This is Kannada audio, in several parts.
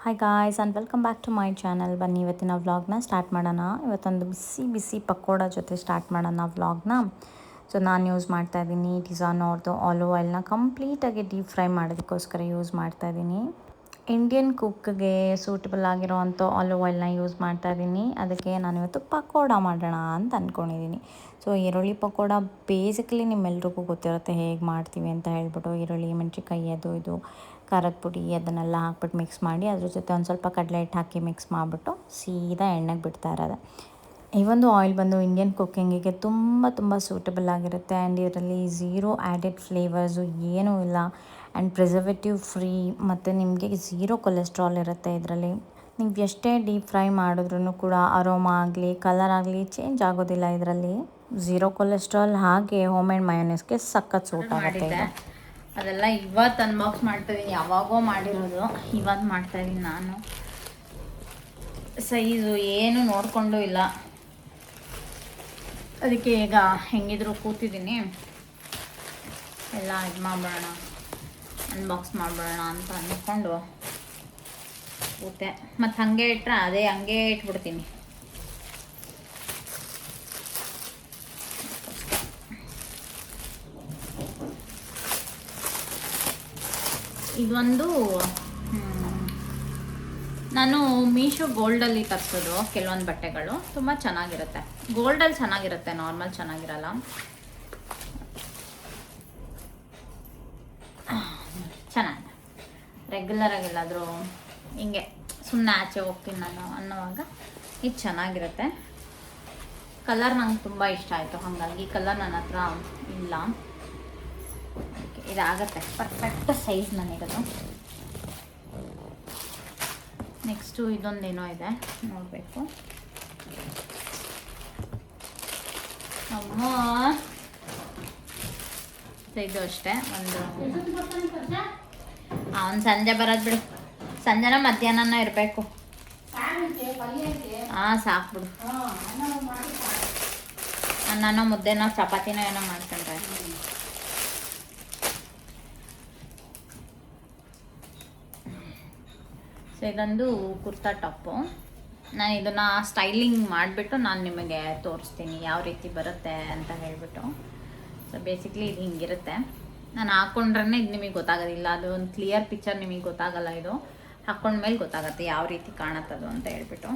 Hi guys and welcome back to my channel. ಬನ್ನಿ ಇವತ್ತಿನ ವ್ಲಾಗ್ನ ಸ್ಟಾರ್ಟ್ ಮಾಡೋಣ. ಇವತ್ತೊಂದು ಬಿಸಿ ಬಿಸಿ ಪಕೋಡ ಜೊತೆ ಸ್ಟಾರ್ಟ್ ಮಾಡೋಣ ವ್ಲಾಗ್ನ. ಸೊ ನಾನು ಯೂಸ್ ಮಾಡ್ತಾಯಿದ್ದೀನಿ ಡಿಸಾನ್ ಅವ್ರದ್ದು ಆಲಿವ್ ಆಯಿಲ್ನ ಕಂಪ್ಲೀಟಾಗಿ ಡೀಪ್ ಫ್ರೈ ಮಾಡೋದಕ್ಕೋಸ್ಕರ ಯೂಸ್ ಮಾಡ್ತಾಯಿದ್ದೀನಿ. ಇಂಡಿಯನ್ ಕುಕ್ಗೆ ಸೂಟಬಲ್ ಆಗಿರೋವಂಥ ಆಲಿವ್ ಆಯಿಲ್ನ ಯೂಸ್ ಮಾಡ್ತಾಯಿದ್ದೀನಿ. ಅದಕ್ಕೆ ನಾನಿವತ್ತು ಪಕೋಡ ಮಾಡೋಣ ಅಂತ ಅಂದ್ಕೊಂಡಿದ್ದೀನಿ. ಸೊ ಈರುಳ್ಳಿ ಪಕೋಡ ಬೇಸಿಕಲಿ ನಿಮ್ಮೆಲ್ರಿಗೂ ಗೊತ್ತಿರುತ್ತೆ ಹೇಗೆ ಮಾಡ್ತೀವಿ ಅಂತ ಹೇಳ್ಬಿಟ್ಟು. ಈರುಳ್ಳಿ ಮೆಣಸಿನ್ಕಾಯಿ ಅದು ಇದು ಖಾರದ ಪುಡಿ ಅದನ್ನೆಲ್ಲ ಹಾಕ್ಬಿಟ್ಟು ಮಿಕ್ಸ್ ಮಾಡಿ ಅದ್ರ ಜೊತೆ ಒಂದು ಸ್ವಲ್ಪ ಕಡಲೆ ಹಿಟ್ಟು ಹಾಕಿ ಮಿಕ್ಸ್ ಮಾಡಿಬಿಟ್ಟು ಸೀದಾ ಎಣ್ಣೆಗೆ ಬಿಡ್ತಾ ಇರೋದು. ಈ ಒಂದು ಆಯಿಲ್ ಬಂದು ಇಂಡಿಯನ್ ಕುಕ್ಕಿಂಗಿಗೆ ತುಂಬ ಸೂಟಬಲ್ ಆಗಿರುತ್ತೆ. ಆ್ಯಂಡ್ ಇದರಲ್ಲಿ ಝೀರೋ ಆ್ಯಡೆಡ್ ಫ್ಲೇವರ್ಸು ಏನೂ ಇಲ್ಲ. ಆ್ಯಂಡ್ ಪ್ರಿಸರ್ವೇಟಿವ್ ಫ್ರೀ ಮತ್ತು ನಿಮಗೆ ಝೀರೋ ಕೊಲೆಸ್ಟ್ರಾಲ್ ಇರುತ್ತೆ ಇದರಲ್ಲಿ. ನೀವು ಎಷ್ಟೇ ಡೀಪ್ ಫ್ರೈ ಮಾಡಿದ್ರೂ ಕೂಡ ಅರೋಮಾ ಆಗಲಿ ಕಲರ್ ಆಗಲಿ ಚೇಂಜ್ ಆಗೋದಿಲ್ಲ ಇದರಲ್ಲಿ. ಝೀರೋ ಕೊಲೆಸ್ಟ್ರಾಲ್ ಹಾಗೆ ಹೋಮ್ ಮೇಡ್ ಮಯೋನೈಸ್ಗೆ ಸಖತ್ ಸೂಟ್ ಆಗುತ್ತೆ. ಅದೆಲ್ಲ ಇವತ್ತು ಅನ್ಬಾಕ್ಸ್ ಮಾಡ್ತಾಯಿದ್ದೀನಿ. ಯಾವಾಗೋ ಮಾಡಿರೋದು ಇವತ್ತು ಮಾಡ್ತಾಯಿದ್ದೀನಿ ನಾನು. ಸೈಜು ಏನು ನೋಡಿಕೊಂಡು ಇಲ್ಲ, ಅದಕ್ಕೆ ಈಗ ಹೆಂಗಿದ್ರು ಕೂತಿದ್ದೀನಿ. ಎಲ್ಲ ಇದು ಮಾಡ್ಬಿಡೋಣ, ಅನ್ಬಾಕ್ಸ್ ಮಾಡಿಬಿಡೋಣ ಅಂತ ಅಂದ್ಕೊಂಡು ಕೂತೆ. ಮತ್ತು ಹಾಗೆ ಇಟ್ಟರೆ ಅದೇ ಹಂಗೆ ಇಟ್ಬಿಡ್ತೀನಿ. ಇದೊಂದು ನಾನು ಮೀಶೋ ಗೋಲ್ಡಲ್ಲಿ ತರಿಸೋದು ಕೆಲವೊಂದು ಬಟ್ಟೆಗಳು ತುಂಬ ಚೆನ್ನಾಗಿರುತ್ತೆ. ಗೋಲ್ಡಲ್ಲಿ ಚೆನ್ನಾಗಿರುತ್ತೆ, ನಾರ್ಮಲ್ ಚೆನ್ನಾಗಿರಲ್ಲ. ಚೆನ್ನಾಗಿದೆ. ರೆಗ್ಯುಲರಾಗೆಲ್ಲಾದರೂ ಹಿಂಗೆ ಸುಮ್ಮನೆ ಆಚೆ ಹೋಗ್ತೀನಿ ನಾನು ಅನ್ನೋವಾಗ ಇದು ಚೆನ್ನಾಗಿರುತ್ತೆ. ಕಲರ್ ನಂಗೆ ತುಂಬ ಇಷ್ಟ ಆಯಿತು, ಹಾಗಾಗಿ ಕಲರ್ ನನ್ನ ಹತ್ರ ಇಲ್ಲ. ಇದಾಗತ್ತೆ ಪರ್ಫೆಕ್ಟ್ ಸೈಜ್ ನನಗದು. ನೆಕ್ಸ್ಟು ಇದೊಂದೇನೋ ಇದೆ ನೋಡಬೇಕು. ಇದು ಅಷ್ಟೇ ಒಂದು ಸಂಜೆ ಬರೋದು ಬಿಡು. ಸಂಜೆನ ಮಧ್ಯಾಹ್ನ ಇರಬೇಕು. ಹಾಂ ಸಾಕ್ಬಿಡು. ನಾನು ಮುದ್ದೆನೋ ಚಪಾತಿನೋ ಏನೋ ಮಾಡ್ಕೊಂಡ್ರೆ. ಸೊ ಇದೊಂದು ಕುರ್ತಾ ಟಾಪು. ನಾನು ಇದನ್ನು ಸ್ಟೈಲಿಂಗ್ ಮಾಡಿಬಿಟ್ಟು ನಾನು ನಿಮಗೆ ತೋರಿಸ್ತೀನಿ ಯಾವ ರೀತಿ ಬರುತ್ತೆ ಅಂತ ಹೇಳಿಬಿಟ್ಟು. ಸೊ ಬೇಸಿಕ್ಲಿ ಇದು ಹಿಂಗಿರುತ್ತೆ. ನಾನು ಹಾಕ್ಕೊಂಡ್ರೆ ಇದು ನಿಮಗೆ ಗೊತ್ತಾಗೋದಿಲ್ಲ, ಅದು ಒಂದು ಕ್ಲಿಯರ್ ಪಿಕ್ಚರ್ ನಿಮಗೆ ಗೊತ್ತಾಗಲ್ಲ. ಇದು ಹಾಕ್ಕೊಂಡ್ಮೇಲೆ ಗೊತ್ತಾಗುತ್ತೆ ಯಾವ ರೀತಿ ಕಾಣತ್ತದು ಅಂತ ಹೇಳ್ಬಿಟ್ಟು.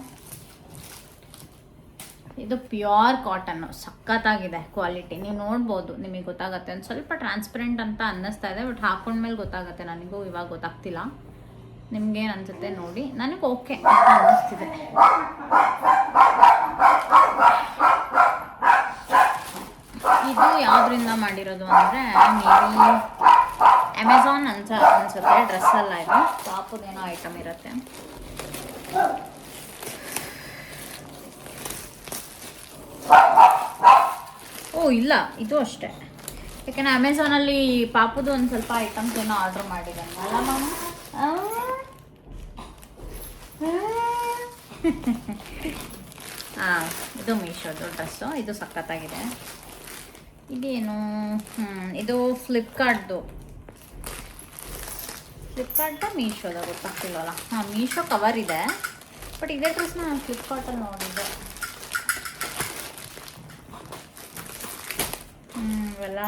ಇದು ಪ್ಯೂರ್ ಕಾಟನ್ನು, ಸಖತ್ತಾಗಿದೆ ಕ್ವಾಲಿಟಿ. ನೀವು ನೋಡ್ಬೋದು, ನಿಮಗೆ ಗೊತ್ತಾಗುತ್ತೆ. ಒಂದು ಸ್ವಲ್ಪ ಟ್ರಾನ್ಸ್ಪರೆಂಟ್ ಅಂತ ಅನ್ನಿಸ್ತಾ ಇದೆ, ಬಟ್ ಹಾಕ್ಕೊಂಡ್ಮೇಲೆ ಗೊತ್ತಾಗುತ್ತೆ. ನನಗೂ ಇವಾಗ ಗೊತ್ತಾಗ್ತಿಲ್ಲ, ನಿಮ್ಗೇನು ಅನ್ಸುತ್ತೆ ನೋಡಿ. ನನಗೆ ಓಕೆ ಅಂತ ಅನ್ನಿಸ್ತಿದೆ. ಇದು ಯಾವುದರಿಂದ ಮಾಡಿರೋದು ಅಂದರೆ ಮೇಬಿ ಅಮೆಝಾನ್ ಅನ್ಸುತ್ತೆ. ಡ್ರೆಸ್ಸಲ್ಲ, ಇದು ಪಾಪುದೇನೋ ಐಟಮ್ ಇರುತ್ತೆ. ಓ ಇಲ್ಲ, ಇದು ಅಷ್ಟೇ. ಯಾಕೆಂದರೆ ಅಮೆಝಾನಲ್ಲಿ ಪಾಪುದು ಒಂದು ಸ್ವಲ್ಪ ಐಟಮ್ಸ್ ಏನೋ ಆರ್ಡ್ರ್ ಮಾಡಿದ್ದಾನೆ ಅಲ್ಲ ಮಾಮ. ಹಾಂ, ಇದು ಮೀಶೋದು ಡ್ರೆಸ್ಸು. ಇದು ಸಖತ್ತಾಗಿದೆ. ಇದೇನು ಇದು ಫ್ಲಿಪ್ಕಾರ್ಟ್ದು ಮೀಶೋದ ಗೊತ್ತಾಗ್ತಿಲ್ವಲ್ಲ. ಹಾಂ, ಮೀಶೋ ಕವರ್ ಇದೆ, ಬಟ್ ಇದೇ ಡ್ರೆಸ್ನ ನಾನು ಫ್ಲಿಪ್ಕಾರ್ಟಲ್ಲಿ ನೋಡಿದ್ದೆ. ಇವೆಲ್ಲ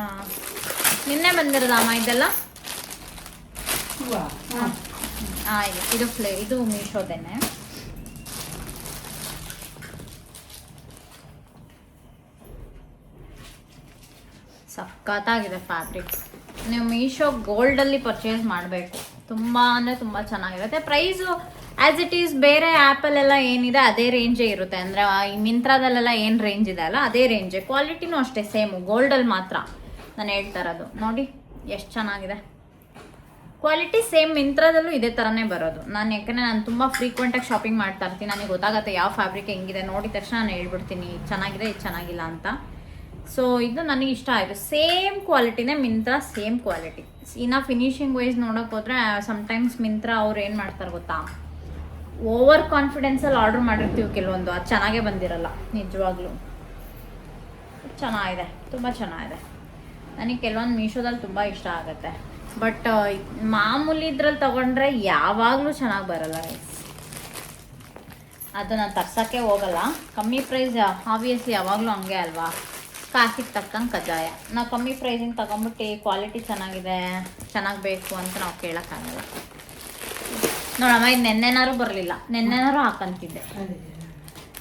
ನಿನ್ನೆ ಬಂದಿರೋದಮ್ಮ ಇದೆಲ್ಲ. ಹಾಂ ಇಲ್ಲ, ಇದು ಮೀಶೋದೇನೆ. ಸಖತ್ತಾಗಿದೆ ಫ್ಯಾಬ್ರಿಕ್. ನೀವು ಮೀಶೋ ಗೋಲ್ಡಲ್ಲಿ ಪರ್ಚೇಸ್ ಮಾಡಬೇಕು. ತುಂಬ ಅಂದರೆ ತುಂಬ ಚೆನ್ನಾಗಿರುತ್ತೆ. ಪ್ರೈಸು ಆ್ಯಸ್ ಇಟ್ ಈಸ್ ಬೇರೆ ಆ್ಯಪಲ್ಲೆಲ್ಲ ಏನಿದೆ ಅದೇ ರೇಂಜೇ ಇರುತ್ತೆ. ಅಂದರೆ ಈ ಮಿಂತ್ರಾದಲ್ಲೆಲ್ಲ ಏನು ರೇಂಜ್ ಇದೆ ಅಲ್ಲ ಅದೇ ರೇಂಜೇ. ಕ್ವಾಲಿಟಿನೂ ಅಷ್ಟೇ ಸೇಮು. ಗೋಲ್ಡಲ್ಲಿ ಮಾತ್ರ ನಾನು ಹೇಳ್ತಾ ಇರೋದು. ನೋಡಿ ಎಷ್ಟು ಚೆನ್ನಾಗಿದೆ ಕ್ವಾಲಿಟಿ. ಸೇಮ್ ಮಿಂತ್ರಾದಲ್ಲೂ ಇದೇ ಥರನೇ ಬರೋದು. ಯಾಕಂದರೆ ನಾನು ತುಂಬ ಫ್ರೀಕ್ವೆಂಟಾಗಿ ಶಾಪಿಂಗ್ ಮಾಡ್ತಾ ಇರ್ತೀನಿ. ನನಗೆ ಗೊತ್ತಾಗುತ್ತೆ ಯಾವ ಫ್ಯಾಬ್ರಿಕ್ ಹೆಂಗಿದೆ. ನೋಡಿದ ತಕ್ಷಣ ನಾನು ಹೇಳ್ಬಿಡ್ತೀನಿ ಚೆನ್ನಾಗಿದೆ, ಇದು ಚೆನ್ನಾಗಿಲ್ಲ ಅಂತ. ಸೊ ಇದು ನನಗೆ ಇಷ್ಟ ಆಯಿತು. ಸೇಮ್ ಕ್ವಾಲಿಟಿನೇ ಮಿಂತ್ರಾ, ಸೇಮ್ ಕ್ವಾಲಿಟಿ. ಇನ್ನು ಫಿನಿಶಿಂಗ್ ವೈಸ್ ನೋಡೋಕೆ ಹೋದರೆ ಸಮ್ಟೈಮ್ಸ್ ಮಿಂತ್ರಾ ಅವ್ರು ಏನು ಮಾಡ್ತಾರೆ ಗೊತ್ತಾ, ಓವರ್ ಕಾನ್ಫಿಡೆನ್ಸಲ್ಲಿ ಆರ್ಡ್ರ್ ಮಾಡಿರ್ತೀವಿ ಕೆಲವೊಂದು, ಅದು ಚೆನ್ನಾಗೇ ಬಂದಿರಲ್ಲ ನಿಜವಾಗ್ಲೂ. ಚೆನ್ನಾಗಿದೆ, ತುಂಬ ಚೆನ್ನಾಗಿದೆ. ನನಗೆ ಕೆಲವೊಂದು ಮೀಶೋದಲ್ಲಿ ತುಂಬ ಇಷ್ಟ ಆಗುತ್ತೆ. ಬಟ್ ಮಾಮೂಲಿ ಇದ್ರಲ್ಲಿ ತಗೊಂಡ್ರೆ ಯಾವಾಗಲೂ ಚೆನ್ನಾಗಿ ಬರಲ್ಲ ಗೈಸ್. ಅದು ನಾನು ತರ್ಸೋಕ್ಕೆ ಹೋಗಲ್ಲ. ಕಮ್ಮಿ ಪ್ರೈಸ್ ಆಬ್ವಿಯಸ್ಲಿ ಯಾವಾಗಲೂ ಹಂಗೆ ಅಲ್ವಾ, ಕಾಸಿಗೆ ತಕ್ಕಂಗೆ ಕಜ್ಜಾಯ. ನಾವು ಕಮ್ಮಿ ಪ್ರೈಸಿಂಗ್ ತಗೊಂಬಿಟ್ಟು ಕ್ವಾಲಿಟಿ ಚೆನ್ನಾಗಿದೆ, ಚೆನ್ನಾಗಿ ಬೇಕು ಅಂತ ನಾವು ಕೇಳೋಕ್ಕಾಗಲ್ಲ. ನೋಡಮ್ಮ, ಇದು ನೆನ್ನೆನಾರು ಬರಲಿಲ್ಲ, ನೆನ್ನೆನಾರು ಹಾಕಂತಿದ್ದೆ.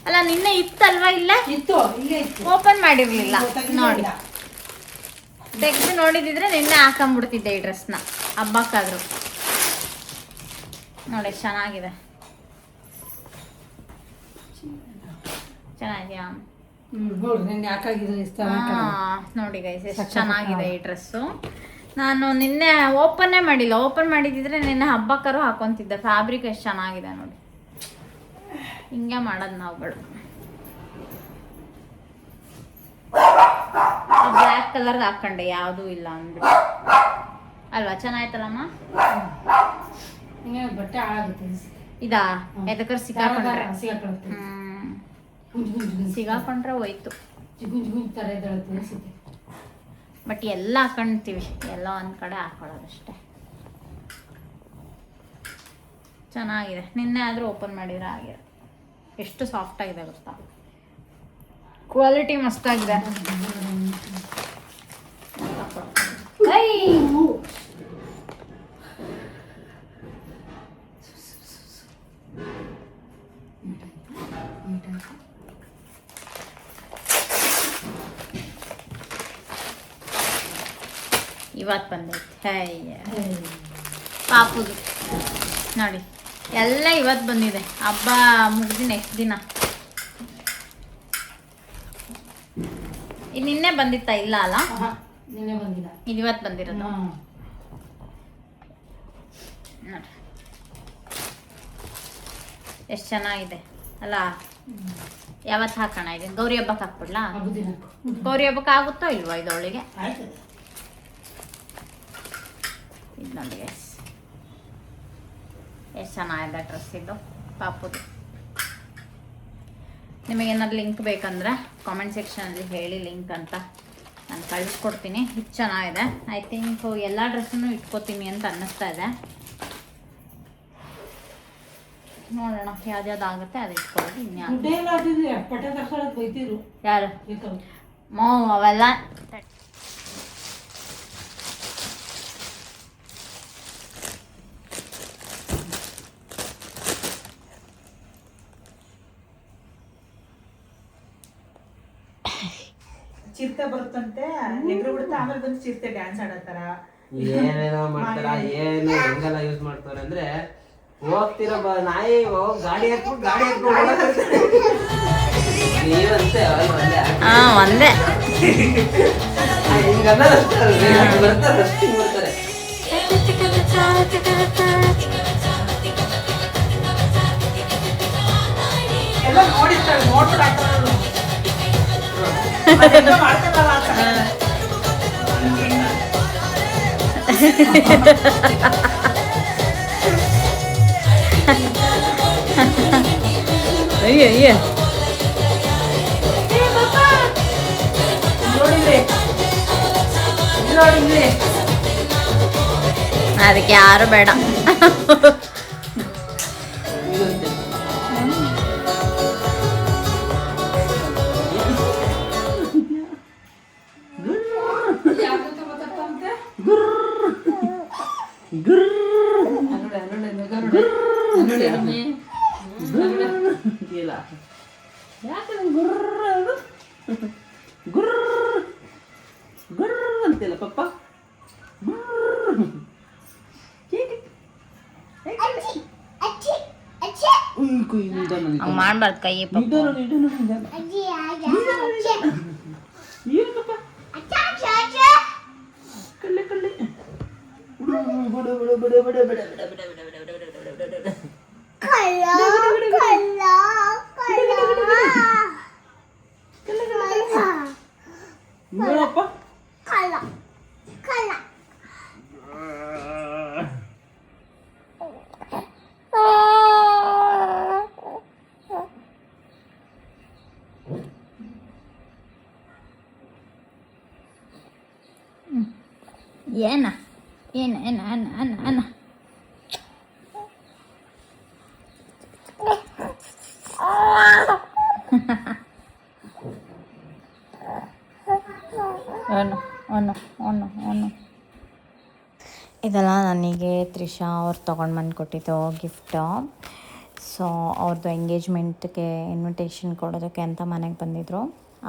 ಅಲ್ಲ ನಿನ್ನೆ ಇತ್ತಲ್ವಾ? ಇಲ್ಲೇ ಓಪನ್ ಮಾಡಿರಲಿಲ್ಲ ನೋಡಿ. ತೆಗೆದು ನೋಡಿದಿದ್ರೆ ನಿನ್ನೆ ಹಾಕೊಂಬಿಡ್ತಿದ್ದೆ ಈ ಡ್ರೆಸ್ನ, ಹಬ್ಬಕ್ಕಾದ್ರು. ನೋಡಿ ಚೆನ್ನಾಗಿದೆ, ಚೆನ್ನಾಗಿದೆಯಾ? ನೋಡಿ ಗೈಸ್ ಎಷ್ಟು ಚೆನ್ನಾಗಿದೆ ಈ ಡ್ರೆಸ್ಸು. ನಾನು ನಿನ್ನೆ ಓಪನ್ನೇ ಮಾಡಿಲ್ಲ, ಓಪನ್ ಮಾಡಿದಿದ್ರೆ ನಿನ್ನೆ ಹಬ್ಬಕ್ಕಾರು ಹಾಕೊತಿದ್ದೆ. ಫ್ಯಾಬ್ರಿಕ್ ಎಷ್ಟು ಚೆನ್ನಾಗಿದೆ ನೋಡಿ. ಹಿಂಗೆ ಮಾಡೋದು ನಾವುಗಳು. ಬ್ಲ್ಯಾಕ್ ಕಲರ್ದು ಹಾಕೊಂಡೆ, ಯಾವುದೂ ಇಲ್ಲ ಅಂದ್ಬಿಟ್ಟು ಅಲ್ವಾ? ಚೆನ್ನಾಯ್ತಲ್ಲಮ್ಮ? ಬಟ್ಟೆ ಹಾಳಾಗುತ್ತೆ. ಇದಾ ಎದಕ್ಕರ್ ಸಿಕ್ಕಾಕೊಂಡ್ರೆ? ಸಿಗಾಕೊಂಡ್ರೆ ಹೋಯ್ತು. ಬಟ್ ಎಲ್ಲ ಹಾಕೊಂತೀವಿ, ಎಲ್ಲ ಒಂದು ಕಡೆ ಹಾಕೊಳ್ಳೋದಷ್ಟೇ. ಚೆನ್ನಾಗಿದೆ. ನಿನ್ನೆ ಆದರೂ ಓಪನ್ ಮಾಡಿದ್ರೆ ಆಗಿರೋದು. ಎಷ್ಟು ಸಾಫ್ಟ್ ಆಗಿದೆ ಗೊತ್ತಾ? ಕ್ವಾಲಿಟಿ ಮಸ್ತಾಗಿದೆ. ಇವತ್ತು ಬಂದೈತೆ ಪಾಪುದು ನೋಡಿ, ಎಲ್ಲ ಇವತ್ತು ಬಂದಿದೆ. ಹಬ್ಬ ಮುಗಿದು ನೆಕ್ಸ್ಟ್ ದಿನ. ಇದು ನಿನ್ನೆ ಬಂದಿತ್ತಾ? ಇಲ್ಲ ಅಲ್ಲ, ನಿನ್ನೆ ಬಂದಿಲ್ಲ, ಇದು ಇವತ್ತು ಬಂದಿರೋದು. ನೋಡಿ ಎಷ್ಟು ಚೆನ್ನಾಗಿದೆ ಅಲ್ಲ? ಯಾವತ್ತು ಹಾಕೋಣ? ಇದೆ ಗೌರಿ ಹಬ್ಬಕ್ಕೆ ಹಾಕ್ಬಿಡ್ಲಾ? ಗೌರಿ ಹಬ್ಬಕ್ಕೆ ಆಗುತ್ತೋ ಇಲ್ವೋ ಇದೊಳಗೆ? ಇದು ನೋಡಿ ಎಷ್ಟು ಚೆನ್ನಾಗಿದೆ ಡ್ರೆಸ್ ಇದು ಪಾಪುದು. ನಿಮಗೇನಾದ್ರು ಲಿಂಕ್ ಬೇಕಂದ್ರೆ ಕಾಮೆಂಟ್ ಸೆಕ್ಷನಲ್ಲಿ ಹೇಳಿ, ಲಿಂಕ್ ಅಂತ ನಾನು ಕಳಿಸ್ಕೊಡ್ತೀನಿ. ಇದು ಚೆನ್ನಾಗಿದೆ. ಐ ಥಿಂಕ್ ಎಲ್ಲ ಡ್ರೆಸ್ಸನ್ನು ಇಟ್ಕೋತೀನಿ ಅಂತ ಅನ್ನಿಸ್ತಾ ಇದೆ. ನೋಡೋಣ ಯಾವ್ದು ಆಗುತ್ತೆ ಅದು ಇಟ್ಕೊಳ್ಳೋದು. ಯಾರು ಮೋ ಅವೆಲ್ಲ ಚಿರತೆ ಬರುತ್ತಂತೆ, ಎಗ್ರು ಬಿಡುತ್ತೆ, ಆಮೇಲೆ ಬಂದು ಚಿರತೆ ಡ್ಯಾನ್ಸ್ ಆಡತ್ತಾರ. ಏನೇನೋ ಮಾಡ್ತಾರ, ಏನು ಹೆಂಗೆಲ್ಲ ಯೂಸ್ ಮಾಡ್ತಾರೆ ಅಂದ್ರೆ, ಹೋಗ್ತಿರೋ ನಾಯಿ ಗಾಡಿ ಹಾಕ್ಬಿಟ್ಟು ಗಾಡಿ ಹಾಕ್ಬಿಟ್ಟು ನೀವಂತೆ ಒಂದೇ ಬರ್ತಾರೆ ಬರ್ತಾರೆ. ಎಲ್ಲ ನೋಡಿರ್ತಾರೆ, ನೋಡ್ಬಿಟ್ಟು ಹಾಕ್ತಾರಲ್ಲ. ಮಾಡ್ತಾರಲ್ಲ ಆ ಥರ. ಅಯ್ಯ ಅಯ್ಯ ನೋಡಿದ್ರಿ ಅದಕ್ಕೆ ಯಾರು ಬೇಡ. ಅಂತಿಲ್ಲ ಪಪ್ಪ. ಹಂಗೆ ಮಾಡ್ಬಾರ್ದು ಕೈ ಪಪ್ಪ. ಏನು ಅನ್ನ ಇದೆಲ್ಲ ನನಗೆ ತ್ರಿಷಾ ಅವ್ರು ತೊಗೊಂಡು ಬಂದು ಕೊಟ್ಟಿದ್ದು ಗಿಫ್ಟು. ಸೊ ಅವ್ರದ್ದು ಎಂಗೇಜ್ಮೆಂಟ್ಗೆ ಇನ್ವಿಟೇಷನ್ ಕೊಡೋದಕ್ಕೆ ಅಂತ ಮನೆಗೆ ಬಂದಿದ್ದರು.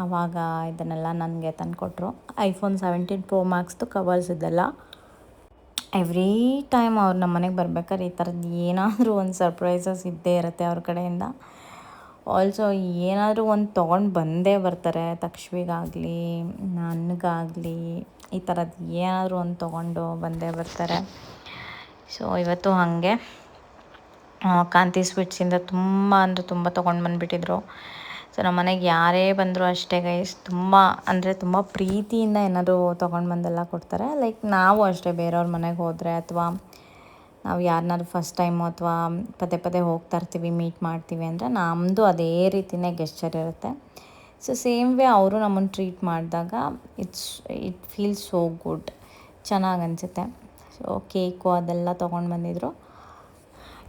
ಆವಾಗ ಇದನ್ನೆಲ್ಲ ನನಗೆ ತಂದುಕೊಟ್ರು. ಐಫೋನ್ 17 Pro Maxದು ಕವರ್ಸ್ ಇದೆಲ್ಲ. ಎವ್ರಿ ಟೈಮ್ ಅವ್ರು ನಮ್ಮ ಮನೆಗೆ ಬರ್ಬೇಕಾದ್ರೆ ಈ ಥರದ್ದು ಏನಾದರೂ ಒಂದು ಸರ್ಪ್ರೈಸಸ್ ಇದ್ದೇ ಇರುತ್ತೆ ಅವ್ರ ಕಡೆಯಿಂದ. ಆಲ್ಸೋ ಏನಾದರೂ ಒಂದು ತೊಗೊಂಡು ಬಂದೇ ಬರ್ತಾರೆ. ತಕ್ಷವಿಗಾಗಲಿ ನನಗಾಗಲಿ ಈ ಥರದ್ದು ಏನಾದರೂ ಒಂದು ತೊಗೊಂಡು ಬಂದೇ ಬರ್ತಾರೆ. ಸೊ ಇವತ್ತು ಹಾಗೆ ಕಾಂತಿ ಸ್ವೀಟ್ಸಿಂದ ತುಂಬ ಅಂದರೆ ತುಂಬ ತೊಗೊಂಡು ಬಂದುಬಿಟ್ಟಿದ್ರು. ಸೊ ನಮ್ಮ ಮನೆಗೆ ಯಾರೇ ಬಂದರೂ ಅಷ್ಟೇ ಗೈಸ್, ತುಂಬ ಪ್ರೀತಿಯಿಂದ ಏನಾದರೂ ತೊಗೊಂಡು ಬಂದೆಲ್ಲ ಕೊಡ್ತಾರೆ. ಲೈಕ್ ನಾವು ಅಷ್ಟೇ ಬೇರೆಯವ್ರ ಮನೆಗೆ ಹೋದರೆ ಅಥವಾ ನಾವು ಯಾರನ್ನಾದ್ರು ಫಸ್ಟ್ ಟೈಮು ಅಥವಾ ಪದೇ ಪದೇ ಹೋಗ್ತಾ ಇರ್ತೀವಿ, ಮೀಟ್ ಮಾಡ್ತೀವಿ ಅಂದರೆ ನಮ್ಮದು ಅದೇ ರೀತಿಯೇ ಗೆಸ್ಚರ್ ಇರುತ್ತೆ. ಸೊ ಸೇಮ್ ವೇ ಅವರು ನಮ್ಮನ್ನು ಟ್ರೀಟ್ ಮಾಡಿದಾಗ ಇಟ್ ಫೀಲ್ಸ್ ಸೋ ಗುಡ್, ಚೆನ್ನಾಗಿ ಅನಿಸುತ್ತೆ. ಸೊ ಕೇಕು ಅದೆಲ್ಲ ತೊಗೊಂಡು ಬಂದಿದ್ರು,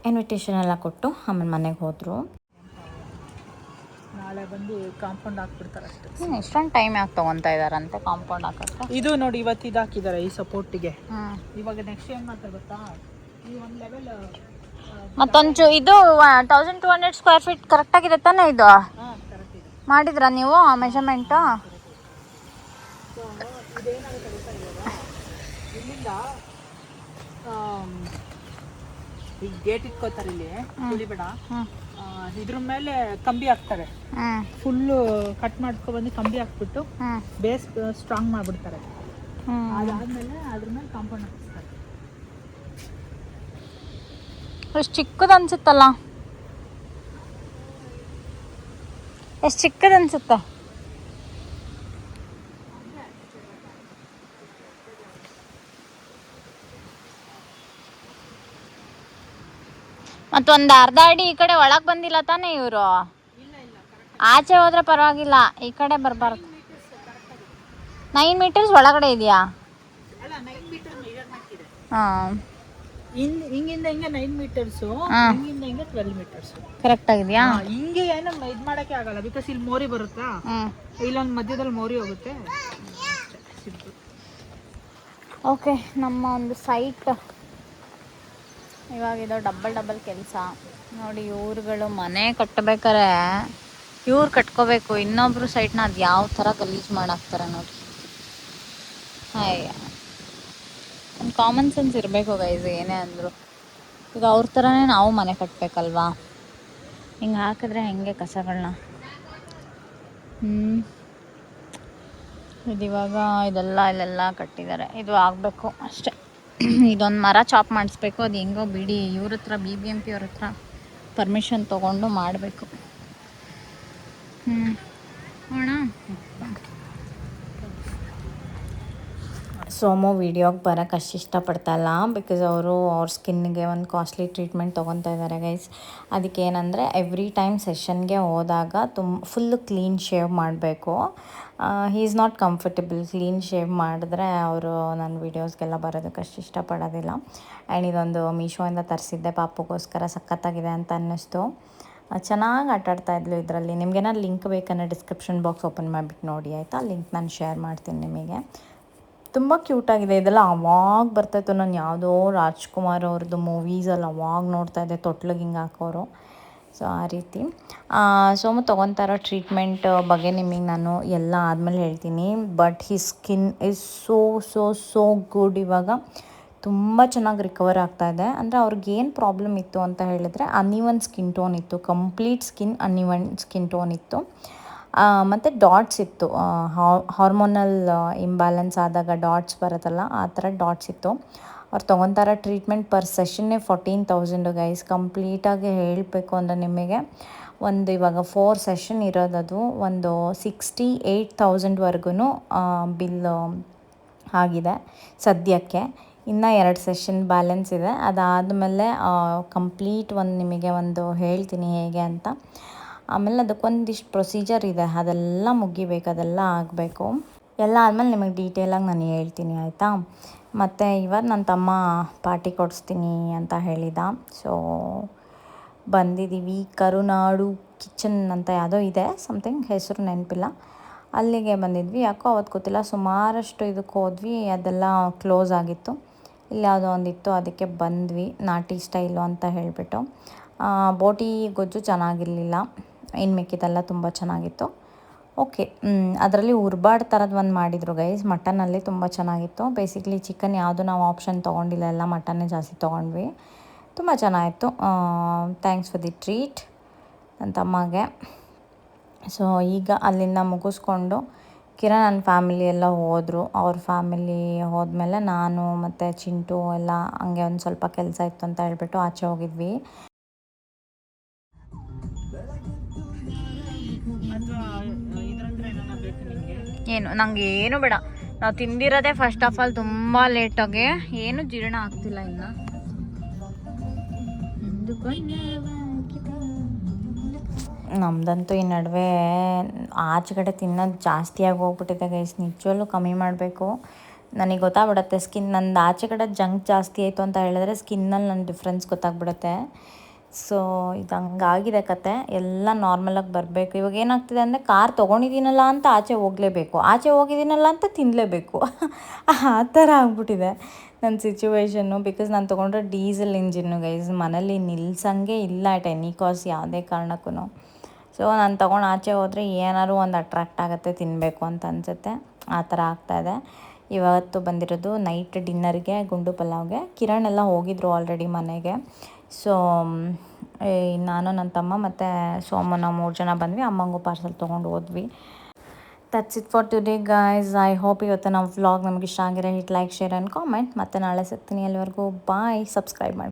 ಇನ್ವಿಟೇಷನ್ ಎಲ್ಲ ಕೊಟ್ಟು ಆಮೇಲೆ ಮನೆಗೆ ಹೋದರು. ನಾಳೆ ಬಂದು ಕಾಂಪೌಂಡ್ ಹಾಕ್ಬಿಡ್ತಾರೆ ಅಷ್ಟೇ. ಇಷ್ಟೊಂದು ಟೈಮ್ ಯಾಕೆ ತೊಗೊತಾ ಇದ್ದಾರಂತೆ ಕಾಂಪೌಂಡ್ ಹಾಕೋಕ್ಕೆ? ಇದು ನೋಡಿ ಇವತ್ತು ಇದು ಹಾಕಿದ್ದಾರೆ ಈ ಸಪೋರ್ಟಿಗೆ. ಇವಾಗ ನೆಕ್ಸ್ಟ್ ಏನು ಮಾಡ್ತಾರೆ ಗೊತ್ತಾ, ಈ ಒಂದು ಲೆವೆಲ್ ಮತ್ತೊಂಚು ಇದು 1200 ಸ್ಕ್ವೇರ್ ಫೀಟ್ ಕರೆಕ್ಟಾಗಿದೆ ತಾನೇ ಇದು? ಕರೆಕ್ಟ್ ಇದೆ. ಮಾಡಿದ್ರಾ ನೀವು ಮೆಷರ್ಮೆಂಟು? ಇದೇನಾಗುತ್ತೆ ಗೊತ್ತಾ, ಇವಾಗ ಇಲ್ಲಿಂದ ಈಗ ಗೇಟ್ ಇಟ್ಕೋತಾರೆ ಇಲ್ಲಿ ತುಳಿಬೇಡ, ಇದ್ರ ಮೇಲೆ ಕಂಬಿ ಹಾಕ್ತಾರೆ. ಫುಲ್ಲು ಕಟ್ ಮಾಡ್ಕೊಬಂದು ಕಂಬಿ ಹಾಕ್ಬಿಟ್ಟು ಬೇಸ್ ಸ್ಟ್ರಾಂಗ್ ಮಾಡಿಬಿಡ್ತಾರೆ. ಅದಾದ್ಮೇಲೆ ಅದ್ರ ಮೇಲೆ ಕಾಂಪೌಂಡ್ ಹಾಕಿಸ್ತಾರೆ. ಎಷ್ಟು ಚಿಕ್ಕದು ಅನ್ಸುತ್ತಲ್ಲ, ಎಷ್ಟು ಚಿಕ್ಕದು ಅನ್ಸುತ್ತೆ. ಮತ್ತೊಂದು ಅರ್ಧ ಅಡಿ ಈ ಕಡೆ ಒಳಗೆ ಬಂದಿಲ್ಲ ತಾನೇ ಇವರು? ಆಚೆ ಹೋದ್ರೆ ಪರವಾಗಿಲ್ಲ, ಈ ಕಡೆ ಬರಬಾರ್ದು. 9 ಮೀಟರ್ಸ್ ಒಳಗಡೆ ಇದೆಯಾ? ಅಲ್ಲ 9 ಮೀಟರ್ ಮೆಜರ್ ಮಾಡ್ತಿದೆ. ಹಾಂ, ಹಿಂಗಿಂದ ಹಿಂಗೆ 9 ಮೀಟರ್ಸು, ಹಿಂಗಿಂದ ಹಿಂಗೆ 12 ಮೀಟರ್ಸು. ಕರೆಕ್ಟ್ ಆಗಿದೆಯಾ? ಹಿಂಗೆ ಏನು ಇದು ಮಾಡೋಕ್ಕೆ ಆಗಲ್ಲ, ಬಿಕಾಸ್ ಇಲ್ಲಿ ಮೋರಿ ಬರುತ್ತಾ, ಇಲ್ಲೊಂದು ಮಧ್ಯದಲ್ಲಿ ಮೋರಿ ಹೋಗುತ್ತೆ. ಓಕೆ, ನಮ್ಮ ಒಂದು ಸೈಟ್ ಇವಾಗ ಇದು ಡಬಲ್ ಕೆಲಸ ನೋಡಿ. ಇವ್ರುಗಳು ಮನೆ ಕಟ್ಟಬೇಕಾರೆ ಇವ್ರು ಕಟ್ಕೋಬೇಕು, ಇನ್ನೊಬ್ರು ಸೈಟ್ನ ಅದು ಯಾವ ಥರ ಗಲೀಜು ಮಾಡಾಕ್ತಾರೆ ನೋಡಿ. ಅಯ್ಯ, ಒಂದು ಕಾಮನ್ ಸೆನ್ಸ್ ಇರಬೇಕು ಗೈಸ್, ಏನೇ ಅಂದರು. ಈಗ ಅವ್ರ ಥರನೇ ನಾವು ಮನೆ ಕಟ್ಟಬೇಕಲ್ವಾ? ಹಿಂಗೆ ಹಾಕಿದ್ರೆ ಹೆಂಗೆ ಕಸಗಳನ್ನ. ಇದಿವಾಗ ಇದೆಲ್ಲ ಇಲ್ಲೆಲ್ಲ ಕಟ್ಟಿದ್ದಾರೆ, ಇದು ಆಗಬೇಕು ಅಷ್ಟೇ. ಇದೊಂದು ಮರ ಚಾಪ್ ಮಾಡಿಸ್ಬೇಕು, ಅದು ಹೆಂಗೋ ಬಿಡಿ, ಇವ್ರ ಹತ್ರ BBMP ಅವ್ರ ಹತ್ರ ಪರ್ಮಿಷನ್ ತೊಗೊಂಡು ಮಾಡಬೇಕು. ಅಣ್ಣ ಸೋಮು ವೀಡಿಯೋಗೆ ಬರೋಕ್ಕೆ ಅಷ್ಟು ಇಷ್ಟಪಡ್ತಾಯಿಲ್ಲ, ಬಿಕಾಸ್ ಅವ್ರ ಸ್ಕಿನ್ನಿಗೆ ಒಂದು ಕಾಸ್ಟ್ಲಿ ಟ್ರೀಟ್ಮೆಂಟ್ ತೊಗೊತಾ ಇದ್ದಾರೆ ಗೈಸ್. ಅದಕ್ಕೆ ಏನಂದರೆ ಎವ್ರಿ ಟೈಮ್ ಸೆಷನ್ಗೆ ಹೋದಾಗ ಫುಲ್ಲು ಕ್ಲೀನ್ ಶೇವ್ ಮಾಡಬೇಕು. He is not comfortable. Clean shave ಮಾಡಿದ್ರೆ ಅವರು ನನ್ನ ವೀಡಿಯೋಸ್ಗೆಲ್ಲ ಬರೋದಕ್ಕೆ ಅಷ್ಟು ಇಷ್ಟಪಡೋದಿಲ್ಲ. ಆ್ಯಂಡ್ ಇದೊಂದು ಮೀಶೋಯಿಂದ ತರಿಸಿದ್ದೆ, ಪಾಪುಗೋಸ್ಕರ ಸಖತ್ತಾಗಿದೆ ಅಂತ ಅನ್ನಿಸ್ತು. ಚೆನ್ನಾಗಿ ಆಟಾಡ್ತಾಯಿದ್ಲು ಇದರಲ್ಲಿ. ನಿಮಗೇನಾದ್ರು ಲಿಂಕ್ ಬೇಕಂದರೆ ಡಿಸ್ಕ್ರಿಪ್ಷನ್ ಬಾಕ್ಸ್ ಓಪನ್ ಮಾಡಿಬಿಟ್ಟು ನೋಡಿ ಆಯಿತಾ, ಲಿಂಕ್ ನಾನು ಶೇರ್ ಮಾಡ್ತೀನಿ ನಿಮಗೆ. ತುಂಬ ಕ್ಯೂಟಾಗಿದೆ. ಇದೆಲ್ಲ ಅವಾಗ ಬರ್ತಾಯಿತ್ತು, ನಾನು ಯಾವುದೋ ರಾಜ್ಕುಮಾರ್ ಅವ್ರದ್ದು ಮೂವೀಸಲ್ಲಿ ಅವಾಗ ನೋಡ್ತಾಯಿದ್ದೆ, ತೊಟ್ಲಿಗೆ ಹಿಂಗೆ ಹಾಕೋರು. ಸೊ ಆ ರೀತಿ ಸೋಮು ತೊಗೊತಾ ಇರೋ ಟ್ರೀಟ್ಮೆಂಟ್ ಬಗ್ಗೆ ನಿಮಗೆ ನಾನು ಎಲ್ಲ ಆದಮೇಲೆ ಹೇಳ್ತೀನಿ. But he skin is so good. ಇವಾಗ ತುಂಬ ಚೆನ್ನಾಗಿ ರಿಕವರ್ ಆಗ್ತಾಯಿದೆ. ಅಂದರೆ ಅವ್ರಿಗೇನು ಪ್ರಾಬ್ಲಮ್ ಇತ್ತು ಅಂತ ಹೇಳಿದರೆ ಅನ್ಇವನ್ ಸ್ಕಿನ್ ಟೋನ್ ಇತ್ತು, ಕಂಪ್ಲೀಟ್ ಅನ್ಇವನ್ ಸ್ಕಿನ್ ಟೋನ್ ಇತ್ತು. ಮತ್ತು ಡಾಟ್ಸ್ ಇತ್ತು, ಹಾರ್ಮೋನಲ್ ಇಂಬ್ಯಾಲೆನ್ಸ್ ಆದಾಗ ಡಾಟ್ಸ್ ಬರುತ್ತಲ್ಲ, ಆ ಥರ ಡಾಟ್ಸ್ ಇತ್ತು. ಅವ್ರು ತೊಗೊತಾರ ಟ್ರೀಟ್ಮೆಂಟ್ ಪರ್ ಸೆಷನ್ನೇ 14,000 ಗೈಸ್. ಕಂಪ್ಲೀಟಾಗಿ ಹೇಳಬೇಕು ಅಂದರೆ ನಿಮಗೆ ಒಂದು ಇವಾಗ 4 ಸೆಷನ್ ಇರೋದದು ಒಂದು 68,000ವರೆಗೂ ಬಿಲ್ ಆಗಿದೆ ಸದ್ಯಕ್ಕೆ. ಇನ್ನು 2 ಸೆಷನ್ ಬ್ಯಾಲೆನ್ಸ್ ಇದೆ. ಅದಾದಮೇಲೆ ಕಂಪ್ಲೀಟ್ ನಿಮಗೆ ಹೇಳ್ತೀನಿ ಹೇಗೆ ಅಂತ. ಆಮೇಲೆ ಅದಕ್ಕೊಂದಿಷ್ಟು ಪ್ರೊಸೀಜರ್ ಇದೆ, ಅದೆಲ್ಲ ಮುಗಿಬೇಕು, ಅದೆಲ್ಲ ಆಗಬೇಕು. ಎಲ್ಲ ಆದಮೇಲೆ ನಿಮಗೆ ಡೀಟೇಲಾಗಿ ನಾನು ಹೇಳ್ತೀನಿ ಆಯಿತಾ. ಮತ್ತು ಇವತ್ತು ನನ್ನ ತಮ್ಮ ಪಾರ್ಟಿ ಕೊಡಿಸ್ತೀನಿ ಅಂತ ಹೇಳಿದ. ಸೊ ಬಂದಿದ್ದೀವಿ ಕರುನಾಡು ಕಿಚನ್ ಅಂತ ಯಾವುದೋ ಇದೆ, ಸಮಥಿಂಗ್ ಹೆಸರು ನೆನಪಿಲ್ಲ. ಅಲ್ಲಿಗೆ ಬಂದಿದ್ವಿ. ಯಾಕೋ ಅವತ್ತು ಗೊತ್ತಿಲ್ಲ, ಸುಮಾರಷ್ಟು ಇದಕ್ಕೆ ಹೋದ್ವಿ, ಅದೆಲ್ಲ ಕ್ಲೋಸ್ ಆಗಿತ್ತು. ಇಲ್ಲಿ ಯಾವುದೋ ಒಂದಿತ್ತು, ಅದಕ್ಕೆ ಬಂದ್ವಿ. ನಾಟಿ ಸ್ಟೈಲು ಅಂತ ಹೇಳಿಬಿಟ್ಟು. ಬೋಟಿ ಗೊಜ್ಜು ಚೆನ್ನಾಗಿರಲಿಲ್ಲ, ಇನ್ನು ಮಿಕ್ಕಿದೆಲ್ಲ ತುಂಬ ಚೆನ್ನಾಗಿತ್ತು. ಓಕೆ, ಅದರಲ್ಲಿ ಉರ್ಬಾಡ್ ಥರದ್ದು ಒಂದು ಮಾಡಿದರು ಗೈಸ್. ಮಟನಲ್ಲಿ ತುಂಬ ಚೆನ್ನಾಗಿತ್ತು. ಬೇಸಿಕ್ಲಿ ಚಿಕನ್ ಯಾವುದು ನಾವು ಆಪ್ಷನ್ ತೊಗೊಂಡಿಲ್ಲ, ಎಲ್ಲ ಮಟನ್ನೇ ಜಾಸ್ತಿ ತೊಗೊಂಡ್ವಿ. ತುಂಬ ಚೆನ್ನಾಗಿತ್ತು. ಥ್ಯಾಂಕ್ಸ್ ಫಾರ್ ದಿ ಟ್ರೀಟ್ ನನ್ನ ತಮ್ಮಗೆ. ಸೊ ಈಗ ಅಲ್ಲಿಂದ ಮುಗಿಸ್ಕೊಂಡು ಕಿರಣ್ ನನ್ನ ಫ್ಯಾಮಿಲಿ ಎಲ್ಲ ಹೋದರು. ಅವ್ರ ಫ್ಯಾಮಿಲಿ ಹೋದ್ಮೇಲೆ ನಾನು ಮತ್ತು ಚಿಂಟು ಎಲ್ಲ ಹಂಗೆ ಒಂದು ಸ್ವಲ್ಪ ಕೆಲಸ ಇತ್ತು ಅಂತ ಹೇಳ್ಬಿಟ್ಟು ಆಚೆ ಹೋಗಿದ್ವಿ. ಏನು ನಂಗೆ ಏನು ಬೇಡ, ನಾವು ತಿಂದಿರೋದೇ ಫಸ್ಟ್ ಆಫ್ ಆಲ್ ತುಂಬ ಲೇಟಾಗಿ, ಏನು ಜೀರ್ಣ ಆಗ್ತಿಲ್ಲ ಇನ್ನು. ನಮ್ಮದಂತೂ ಈ ನಡುವೆ ಆಚೆ ಕಡೆ ತಿನ್ನೋದು ಜಾಸ್ತಿಯಾಗಿ ಹೋಗ್ಬಿಟ್ಟಿದೆ ಗೈಸ್. ನಿಜವಲ್ಲೂ ಕಮ್ಮಿ ಮಾಡಬೇಕು. ನನಗೆ ಗೊತ್ತಾಗ್ಬಿಡುತ್ತೆ ಸ್ಕಿನ್, ನಂದು ಆಚೆ ಕಡೆ ಜಂಕ್ ಜಾಸ್ತಿ ಆಯಿತು ಅಂತ ಹೇಳಿದ್ರೆ ಸ್ಕಿನ್ನಲ್ಲಿ ನನ್ನ ಡಿಫ್ರೆನ್ಸ್ ಗೊತ್ತಾಗ್ಬಿಡುತ್ತೆ. ಸೊ ಇದು ಹಂಗಾಗಿದೆ ಕತೆ. ಎಲ್ಲ ನಾರ್ಮಲಾಗಿ ಬರಬೇಕು. ಇವಾಗ ಏನಾಗ್ತಿದೆ ಅಂದರೆ ಕಾರ್ ತೊಗೊಂಡಿದ್ದೀನಲ್ಲ ಅಂತ ಆಚೆ ಹೋಗಲೇಬೇಕು, ಆಚೆ ಹೋಗಿದ್ದೀನಲ್ಲ ಅಂತ ತಿನ್ನಲೇಬೇಕು. ಆ ಥರ ಆಗ್ಬಿಟ್ಟಿದೆ ನನ್ನ ಸಿಚುವೇಶನ್ನು. ಬಿಕಾಸ್ ನಾನು ತೊಗೊಂಡ್ರೆ ಡೀಸೆಲ್ ಇಂಜಿನ್ನು ಗೈಸ್, ಮನೇಲಿ ನಿಲ್ಸಂಗೆ ಇಲ್ಲ ಅಟ್ ಎನಿ ಕಾಸ್ಟ್ ಯಾವುದೇ ಕಾರಣಕ್ಕೂ. ಸೊ ನಾನು ತೊಗೊಂಡು ಆಚೆ ಹೋದರೆ ಏನಾದ್ರು ಒಂದು ಅಟ್ರಾಕ್ಟ್ ಆಗುತ್ತೆ, ತಿನ್ನಬೇಕು ಅಂತ ಅನಿಸುತ್ತೆ. ಆ ಥರ ಆಗ್ತಾಯಿದೆ. ಇವತ್ತು ಬಂದಿರೋದು ನೈಟ್ ಡಿನ್ನರ್ಗೆ ಗುಂಡು ಪಲಾವ್ಗೆ. ಕಿರಣ್ ಎಲ್ಲ ಹೋಗಿದ್ರು ಆಲ್ರೆಡಿ ಮನೆಗೆ. ಸೊ ನಾನು ನನ್ನ ತಮ್ಮ ಮತ್ತು ಸೋಮು ನಾವು 3 ಜನ ಬಂದ್ವಿ. ಅಮ್ಮಂಗೂ ಪಾರ್ಸಲ್ ತೊಗೊಂಡು ಹೋದ್ವಿ. That's it for today guys. I hope ಇವತ್ತು ನಾವು ವ್ಲಾಗ್ ನಮಗೆ ಇಷ್ಟ ಆಗಿರೋ hit like share and comment. ಮತ್ತು ನಾಳೆ ಸಿಗ್ತೀನಿ. ಎಲ್ಲಿವರೆಗೂ ಬಾಯ್. ಸಬ್ಸ್ಕ್ರೈಬ್ ಮಾಡಿ.